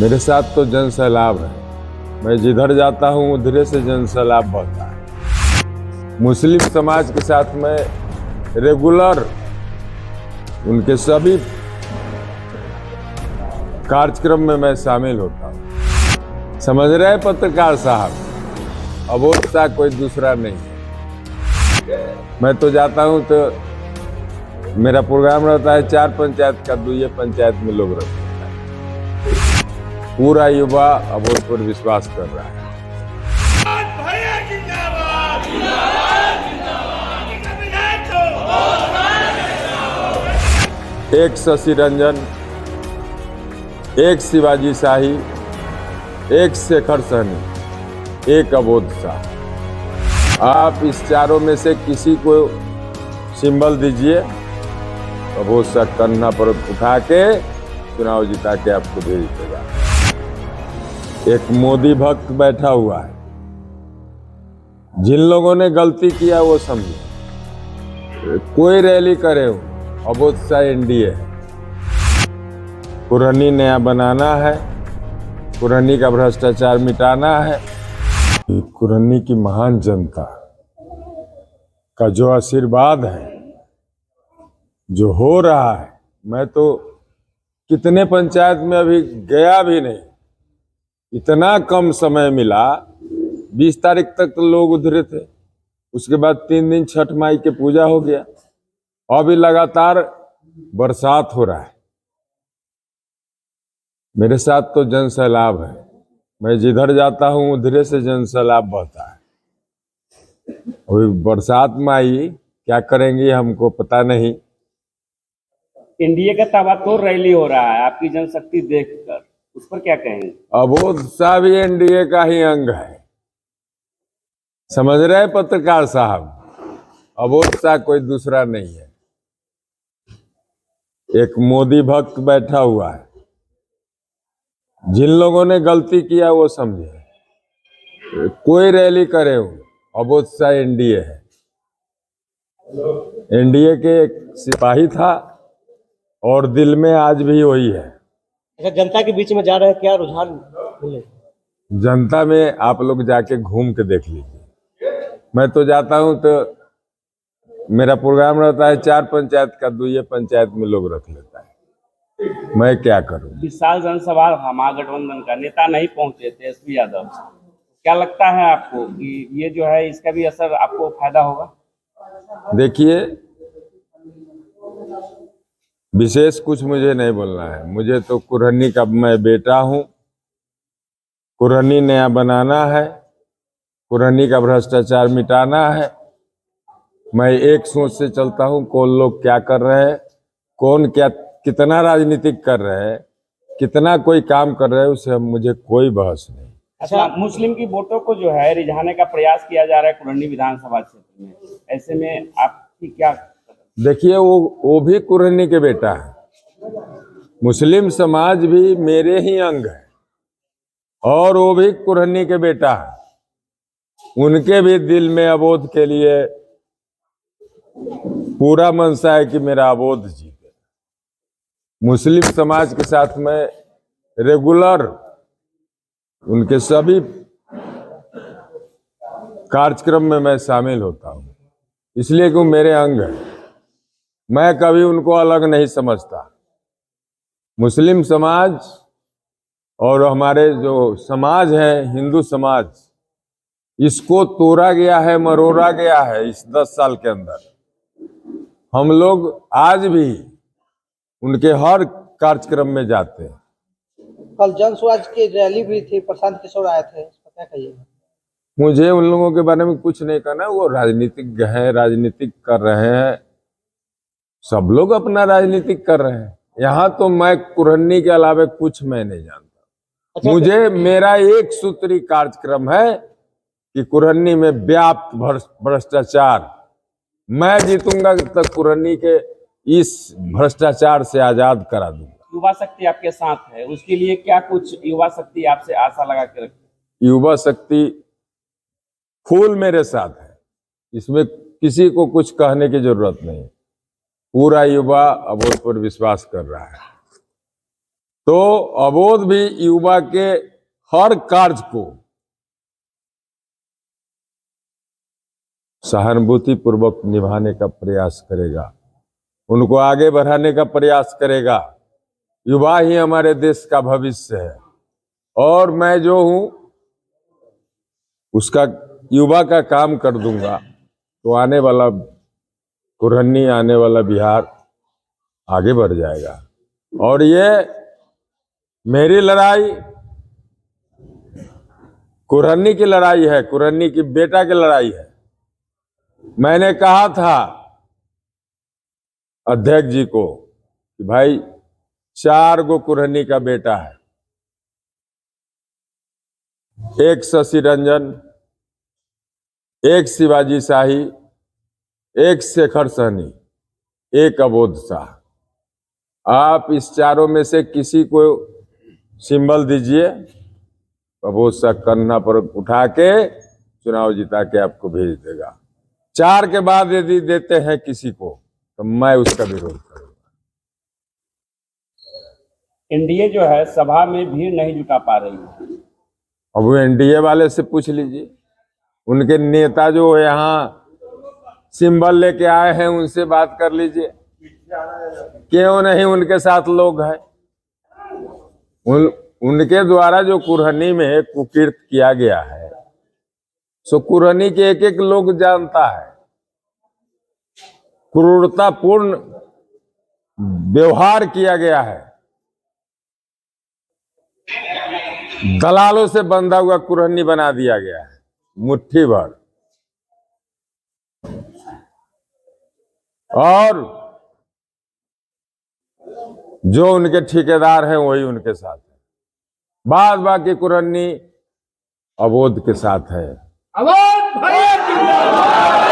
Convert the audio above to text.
मेरे साथ तो जन सैलाब है। मैं जिधर जाता हूँ उधर से जन सैलाब बहता है। मुस्लिम समाज के साथ मैं रेगुलर उनके सभी कार्यक्रम में मैं शामिल होता हूँ। समझ रहे हैं पत्रकार साहब, अबोध सा कोई दूसरा नहीं है। मैं तो जाता हूँ तो मेरा प्रोग्राम रहता है 4 पंचायत का, 2 पंचायत में लोग रहते हैं। पूरा युवा अबोध पर विश्वास कर रहा है। एक शशि रंजन, एक शिवाजी शाही, एक शेखर सहनी, एक अबोध शाह। आप इस चारों में से किसी को सिंबल दीजिए, अबोध शाह कन्हा पर उठा के चुनाव जिता के आपको भेज देगा। एक मोदी भक्त बैठा हुआ है। जिन लोगों ने गलती किया वो समझे। कोई रैली करे हो, अबोध शाह एनडीए है। कुरहनी नया बनाना है, कुरहनी का भ्रष्टाचार मिटाना है। कुरहनी की महान जनता का जो आशीर्वाद है, जो हो रहा है, मैं तो कितने पंचायत में अभी गया भी नहीं। इतना कम समय मिला, 20 तारीख तक तो लोग उधरे थे। उसके बाद 3 दिन छठ माई के पूजा हो गया। अभी लगातार बरसात हो रहा है। मेरे साथ तो जन सैलाब है। मैं जिधर जाता हूँ उधर से जन सैलाब बहता है। अभी बरसात में आई, क्या करेंगी हमको पता नहीं। एनडीए का ताबड़तोड़ रैली हो रहा है आपकी जनशक्ति देखकर, उस पर क्या कहेंगे? अबोध शाह भी एनडीए का ही अंग है। समझ रहे हैं पत्रकार साहब, अबोध शाह कोई दूसरा नहीं है। एक मोदी भक्त बैठा हुआ है। जिन लोगों ने गलती किया वो समझे। कोई रैली करे हो, अबोध शाह एनडीए है। एनडीए के एक सिपाही था और दिल में आज भी वही है। अच्छा, जनता के बीच में जा रहे हैं, क्या रुझान मिले? जनता में आप लोग जाके घूम के देख लीजिए। मैं तो जाता हूं तो मेरा प्रोग्राम रहता है 4 पंचायत का, 2 पंचायत में लोग रख लेता है। मैं क्या करूं। विशाल जनसभा महागठबंधन का नेता नहीं पहुंचे तेजस्वी यादव, क्या लगता है आपको कि ये जो है इसका भी असर आपको फायदा होगा? देखिए, विशेष कुछ मुझे नहीं बोलना है। मुझे तो कुरहनी का मैं बेटा हूं। कुरहनी नया बनाना है, कुरहनी का भ्रष्टाचार मिटाना है। मैं एक सोच से चलता हूं, कौन लोग क्या कर रहे हैं, कौन क्या कितना राजनीतिक कर रहे हैं, कितना कोई काम कर रहे हैं, उससे मुझे कोई बहस नहीं। अच्छा, मुस्लिम की वोटों को जो है रिझाने का प्रयास किया जा रहा है कुरहनी विधानसभा क्षेत्र में, ऐसे में आपकी क्या? देखिए, वो भी कुरहनी के बेटा है। मुस्लिम समाज भी मेरे ही अंग है और वो भी कुरहनी के बेटा है। उनके भी दिल में अबोध के लिए पूरा मनसा है कि मेरा अबोध जीते। मुस्लिम समाज के साथ मैं रेगुलर उनके सभी कार्यक्रम में मैं शामिल होता हूँ, इसलिए कि वो मेरे अंग है। मैं कभी उनको अलग नहीं समझता। मुस्लिम समाज और हमारे जो समाज है, हिंदू समाज, इसको तोड़ा गया है, मरोड़ा गया है इस 10 साल के अंदर। हम लोग आज भी उनके हर कार्यक्रम में जाते हैं। कल जन स्वराज की रैली भी थी, प्रशांत किशोर आए थे, इस पर क्या कहिएगा? मुझे उन लोगों के बारे में कुछ नहीं कहना। वो राजनीतिक है, राजनीतिक कर रहे हैं। सब लोग अपना राजनीतिक कर रहे हैं। यहाँ तो मैं कुरहनी के अलावा कुछ मैं नहीं जानता। अच्छा, मुझे मेरा एक सूत्री कार्यक्रम है कि कुरहनी में व्याप्त भ्रष्टाचार, मैं जीतूंगा तक कुरहनी के इस भ्रष्टाचार से आजाद करा दूंगा। युवा शक्ति आपके साथ है, उसके लिए क्या कुछ युवा शक्ति आपसे आशा लगा के रखती? युवा शक्ति फुल मेरे साथ है, इसमें किसी को कुछ कहने की जरूरत नहीं। पूरा युवा अबोध पर विश्वास कर रहा है। तो अबोध भी युवा के हर कार्य को सहानुभूति पूर्वक निभाने का प्रयास करेगा, उनको आगे बढ़ाने का प्रयास करेगा। युवा ही हमारे देश का भविष्य है और मैं जो हूं उसका युवा का काम कर दूंगा तो आने वाला कुरहनी, आने वाला बिहार आगे बढ़ जाएगा। और ये मेरी लड़ाई कुरहनी की लड़ाई है, कुरहनी की बेटा की लड़ाई है। मैंने कहा था अध्यक्ष जी को कि भाई 4 गो कुरहनी का बेटा है, एक शशि रंजन, एक शिवाजी शाही, एक शेखर सहनी, एक अबोध शाह। आप इस चारों में से किसी को सिंबल दीजिए, अबोध शाह कन्ना पर उठा के चुनाव जिता के आपको भेज देगा। 4 के बाद यदि देते हैं किसी को तो मैं उसका विरोध करूंगा। एनडीए जो है सभा में भीड़ नहीं जुटा पा रही है। अब वो एनडीए वाले से पूछ लीजिए, उनके नेता जो यहाँ सिंबल लेके आए हैं उनसे बात कर लीजिए, क्यों नहीं उनके साथ लोग हैं। उनके द्वारा जो कुरहनी में कुकीर्त किया गया है सो कुरहनी के एक एक लोग जानता है। क्रूरतापूर्ण व्यवहार किया गया है, दलालों से बंधा हुआ कुरहनी बना दिया गया है, मुट्ठी भर। और जो उनके ठेकेदार हैं वही उनके साथ है, बाद बाकी कुरहनी अबोध के साथ है। अबोध भैया जिंदाबाद।